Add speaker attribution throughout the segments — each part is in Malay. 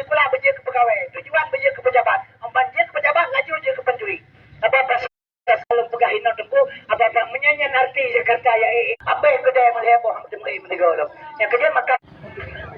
Speaker 1: ni pula berja ke pegawai. Tujuan berja ke pejabat. Berja ke pejabat, laju je ke pencuri. Apa-apa kalau pegah ino tempu, apa-apa menyanyian arti Jakarta ya apa yang kedai yang meleboh temui menegak. Yang kerja makan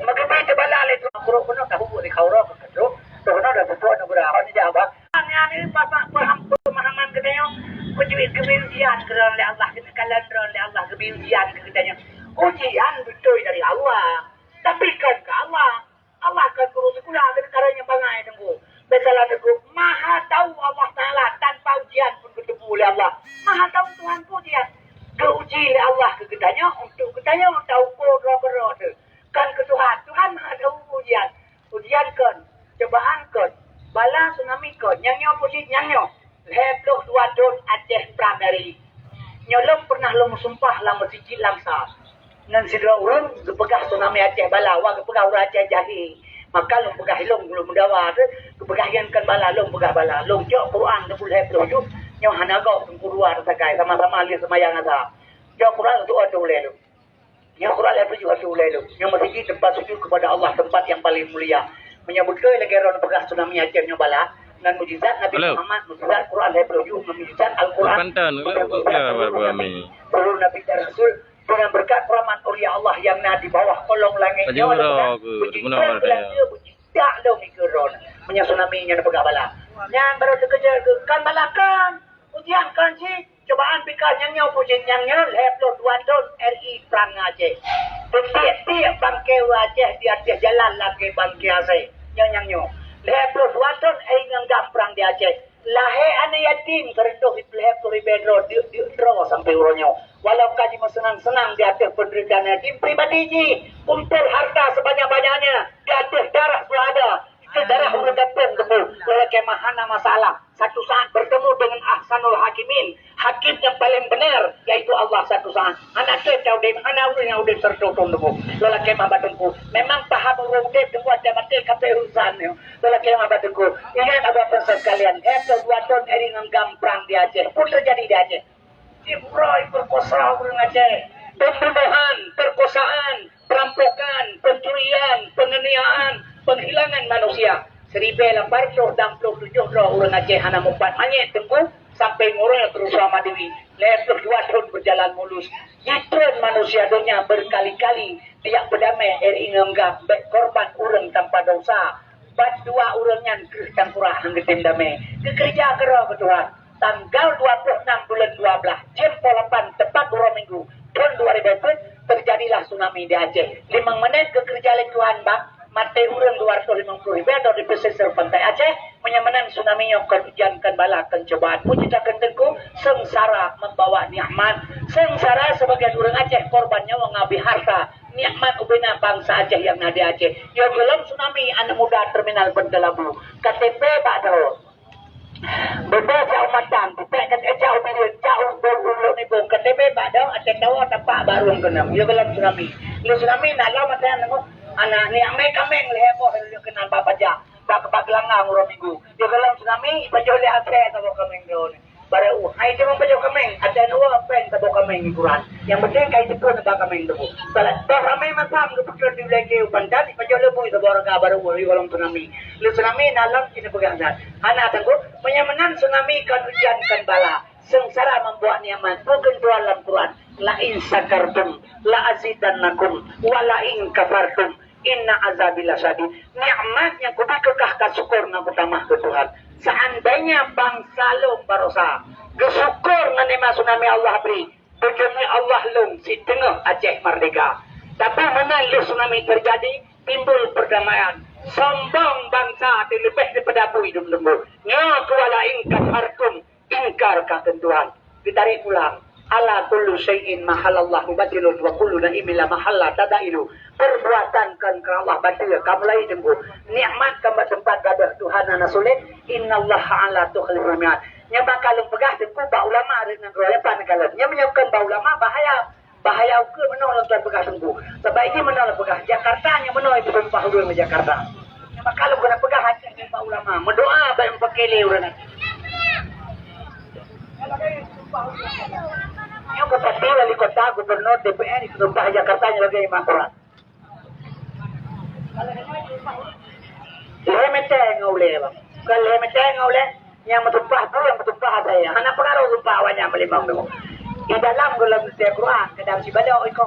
Speaker 1: magabay te balal itu kuro kuno tahu di kauro ke kedro. To kuno da pupo na gura ni jaba. Ani bapak paham pemahaman kedayo. Kujuit kebiujian keron le Allah kita kalan ron le Allah kebiujian kedayo. Ujian betul dari Allah. Tapi kan ke Allah. Allah kan guru sekolah ke caranya bangai tunggu. Besalah tunggu. Maha tahu Allah Taala tanpa ujian pun ketemu oleh Allah. Maha tahu Tuhan pun ujian. Keuji oleh Allah ke kedayo untuk kedayo tahu koro-koro tu. Kan ke Tuhan. Tuhan maha tahu ujian. Ujian kan. Cobaan kan. Bala tsunami kan. Yang nyo posisi yang nyo. Hebloh dua don Aceh Primary. Nyolong pernah lo sumpah lama siji langsa. Nan sidra urang gepegah tsunami Aceh bala wa gepegah urang Aceh jahi. Maka lo pegah long belum mendawa tu. Gepegah yang kan bala long pegah bala. Long jok Quran tu pul hebloh tu. Nyo hanago tengkuruar sakai sama-sama li semayang ada. Jok Quran tu ada boleh tu. Yang Quran lepas juga boleh tu. Yang masjid tempat sujud kepada Allah tempat yang paling mulia. Menyambut ke lagi orang pegah tsunami Aceh nyo bala. Dan mujizat Nabi Muhammad, mujizat Quran saya perlu mujizat Al-Quran.
Speaker 2: Pantan,
Speaker 1: seluruh Nabi dan Rasul dengan berkat rahmat oleh Allah yang di bawah kolong langit. Mujizat dah mikron. Punya tsunami nya pegah bala. Yang baru terkejar kan balakan. Ujian kan si cobaan pikan yang nyaw pujian yang nyaw leplo duandon RI Perang Aceh. Tiap bangkai Aceh di Aceh jalan lagi bangkai Aceh. Yang nyaw. Leplo duandon yang gamprang di Aceh. Lahe ane yatim kerentuh di leplo di bedro di draw sampai uronyo. Walau kaji senang-senang di Aceh penderitaan yatim pribadi ji. Kumpul harta sebanyak-banyaknya. Di Aceh darah sudah ada. Darah urang datang temu oleh kemahana masalah. Satu saat bertemu dengan Ahsanul Hakimin, hakim yang paling benar yaitu Allah satu saat. Anak tu tahu di mana urang yang udah tertutup temu. Oleh kemah batengku. Memang paham urang dia temu ada mati kata urusan yo. Oleh kemah batengku. Ingat apa proses kalian? Itu 2 tahun eri gamprang di Aceh. Pun terjadi di Aceh. Diburai perkosa urang Aceh. Pembunuhan, perkosaan, perampokan, pencurian, penganiayaan, penghilangan manusia. 1867 orang Aceh hana mumpat manyet tengku sampai ngurang terus sama dewi. Lepas 2 tahun berjalan mulus. Jitron manusia dunia berkali-kali tidak berdamai eri ngenggam korban orang tanpa dosa. Bat 2 orangnya kerja kurang ngetim damai. Kerja kerja ke Tuhan. Tanggal 26 bulan 12 jam 8 tepat 2 minggu tahun 2020 terjadilah tsunami di Aceh. 5 menit kekerjaan Tuhan bang. Mati urang 250 ribu atau di pesisir pantai Aceh menyamanan tsunami yang kehujankan bala kencobaan pujikan tengku sengsara membawa nikmat sengsara sebagai urang Aceh korbannya mengambil harta nikmat ubina bangsa Aceh yang ada di Aceh yo gelam tsunami anak muda terminal Bentelabu KTP badal beda jauh matang bukan jauh biru jauh berbulu ni bung KTP badal Aceh tahu tempat baru kenam yo gelam tsunami lu tsunami nalau mata nengok anak ni amai kameng leheboh dia kenal bapa ja bak baglangang ro minggu dia dalam tsunami bajo le ate tabo kameng do baru hai dia bajo kameng ada dua pen tabo kameng Quran yang penting kai tekun tabo kameng do salah to ramai macam do pikir di lagi pandan bajo le boy tabo orang baru ri dalam tsunami le tsunami nalam ini pegang zat anak tangguh menyamanan tsunami kan hujan kan bala sengsara membuat nikmat bukan dalam Quran la in sakartum la azidannakum wa la in kafartum inna azabillah syadid. Nikmat yang kuda kekah syukur na pertama ke Tuhan. Seandainya bangsa lom barosa bersyukur menerima tsunami Allah beri. Bejemi Allah lom si tengah Aceh merdeka. Tapi mana tsunami terjadi timbul perdamaian. Sombong bangsa lebih daripada apu hidup lembur. Nya kuala in kafartum ingkar ketentuan. Ditarik pulang. Ala kullu syai'in mahalallahu batilun wa kullu na'imin la mahalla tadailu. Perbuatan kan Allah batil kamu lain tunggu. Nikmat kamu tempat gadah Tuhan ana sulit. Innallaha ala tukhliful mi'ad. Nya bakal pegah tengku ba ulama dengan royapan kalan. Nya menyebutkan ba ulama bahaya. Bahaya ke menolak tuan pegah tengku. Sebaiknya menolak pegah Jakarta nya menolak itu berpah urang Jakarta. Nya bakal kena pegah hati dengan ba ulama. Mendoa bae empakele urang. Yung kapatid, wali kota, gubernur, DPR, itumpah Jakarta niya lagay mga kurat. boleh bang. Kalau macam oleh yang bertumpah tu yang bertumpah saya. Anak pengaruh tumpah awalnya melimang tu. Di dalam dalam Quran kadang si balau iko.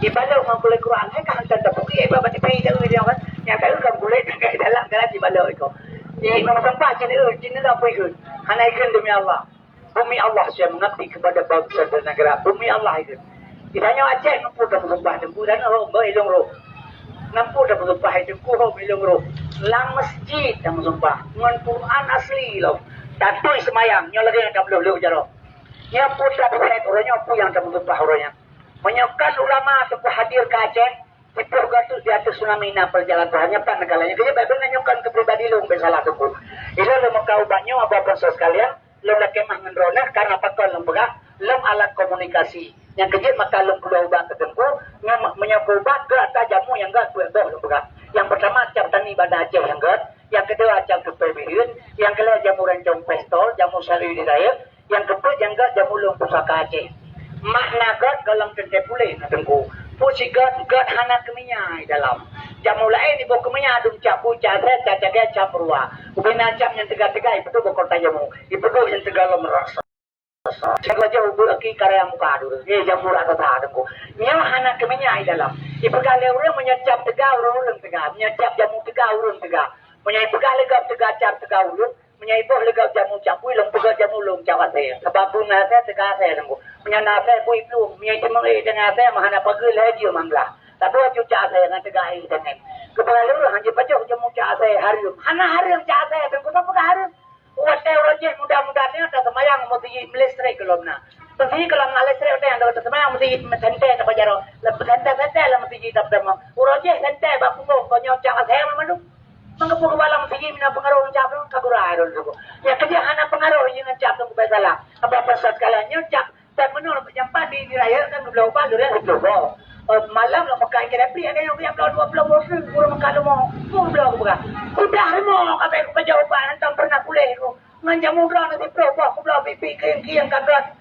Speaker 1: Di balau mengkulit Quran saya kan tanda bukti iba berarti pai dah dia kan. Yang kalau kan kulit kat dalam dalam di balau iko. Jadi memang tempat jenis apa ikut. Anak ikut demi Allah. Bumi Allah saya mengabdi kepada bangsa dan negara. Bumi Allah itu. Ditanya Aceh nampu dah bersumpah. Nampu dah nak ilung roh. Nampu dah bersumpah itu. Kuhum ilung roh. Lang masjid dah bersumpah. Dengan Quran asli loh. Datui semayang. Nyo lagi yang dah belum jaro. Nyo pun dah bersumpah. Orangnya apa yang dah bersumpah orangnya. Menyiapkan ulama ataupun hadir ke Aceh. Itu gatus di atas tsunami na perjalanan Tuhannya pak negaranya. Kaya Bible nanyukan ke pribadi lo bersalah tuku. Ilo lo makaubanyo apa-apa sekalian. Lom la kemah ngendrona karena pakal lembaga lom alat komunikasi yang kecil maka lom kuda ubat tertentu menyobat ke atas jamu yang gak kuda lembaga yang pertama cap tani pada Aceh yang gak yang kedua cap kepebirin yang kedua jamu rencong pestol jamu sari di raya yang kedua yang gak jamu lom pusaka Aceh makna gak galang tente pulih natengku pusi gak hana keminyai dalam jamu lain ibu keminyai adum cap pucat cacaga cap ruah ubina cap yang tegak-tegak itu bokor tajamu itu yang tegak lo merasa saya jauh lagi karya muka dulu jamu rata tahadanku nyawa hana keminyai dalam ibu kali orang menyacap tegak urung tegak menyacap jamu tegak urung tegak menyai pegal legap tegak cap tegak urung menyai boh legap jamu cap ulung pegal jamu ulung cawa saya sebab pun saya tegak saya tengku menyana saya pun itu menyai cemang dengan saya mahana pagi lagi manglah tapi cuca saya dengan tegak internet kepala lu hanya baca jamu cap saya harum hana harum cap saya tengku tak pegal harum Wate roje mudah-mudahnya ada semayang mesti melestri kelomna. Tapi kalau melestri ada yang ada semayang mesti santai apa jaro. Lepas santai lah mesti kita bertemu. Roje santai bapu mo konyo cak saya memang mengepu kepala mesti mina pengaruh cak tu kagura dulu. Ya kerja anak pengaruh dengan cak tu salah. Apa-apa sekalian cak tak menurut yang padi diraya kan belum padu dia belum. Malam lah makan kira pri ada yang belum 20 bosan kurang makan mau belum buka udah mau kata aku jawaban entah pernah kuliah aku ngan jamu belum nanti pro aku belum pipi kian kagak